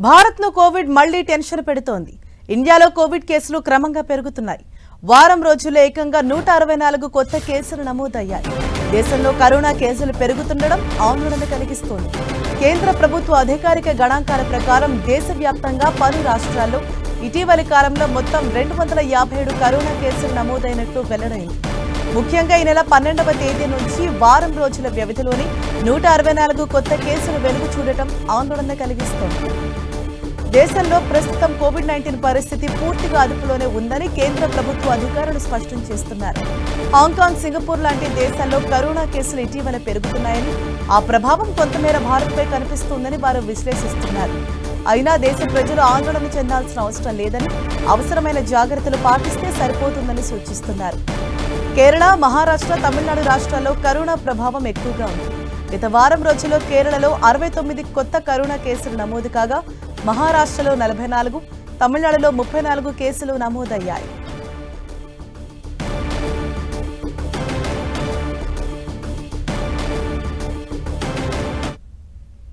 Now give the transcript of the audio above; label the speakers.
Speaker 1: భారత్ను కోవిడ్ మళ్లీ టెన్షన్ పెడుతోంది. ఇండియాలో కోవిడ్ కేసులు క్రమంగా పెరుగుతున్నాయి. వారం రోజుల్లో ఏకంగా 164 కొత్త కేసులు నమోదయ్యాయి. దేశంలో కరోనా కేసులు పెరుగుతుండడం ఆందోళన కలిగిస్తోంది. కేంద్ర ప్రభుత్వ అధికారిక గణాంకాల ప్రకారం దేశవ్యాప్తంగా 10 రాష్ట్రాల్లో ఇటీవలి కాలంలో మొత్తం 257 కరోనా కేసులు నమోదైనట్లు వెల్లడైంది. ముఖ్యంగా ఈ నెల 12వ తేదీ నుంచి వారం రోజుల వ్యవధిలోనే 164 కొత్త కేసులు వెలుగు చూడటం ఆందోళన కలిగిస్తోంది. దేశంలో ప్రస్తుతం కోవిడ్-19 పరిస్థితి పూర్తిగా అదుపులోనే ఉందని కేంద్ర ప్రభుత్వ అధికారులు స్పష్టం చేస్తున్నారు. హాంకాంగ్, సింగపూర్ లాంటి దేశాల్లో కరోనా కేసులు ఇటీవల పెరుగుతున్నాయని, ఆ ప్రభావం కొంతమేర భారత్పై కనిపిస్తుందని వారు విశ్లేషిస్తున్నారు. అయినా దేశ ప్రజలు ఆందోళన చెందాల్సిన అవసరం లేదని, అవసరమైన జాగ్రత్తలు పాటిస్తే సరిపోతుందని సూచిస్తున్నారు. కేరళ, మహారాష్ట్ర, తమిళనాడు రాష్ట్రాల్లో కరోనా ప్రభావం ఎక్కువగా ఉంది. గత వారం రోజుల్లో కేరళలో 69 కొత్త కరోనా కేసులు నమోదు కాగా, మహారాష్ట్రలో 44, తమిళనాడులో 34 కేసులు నమోదయ్యాయి.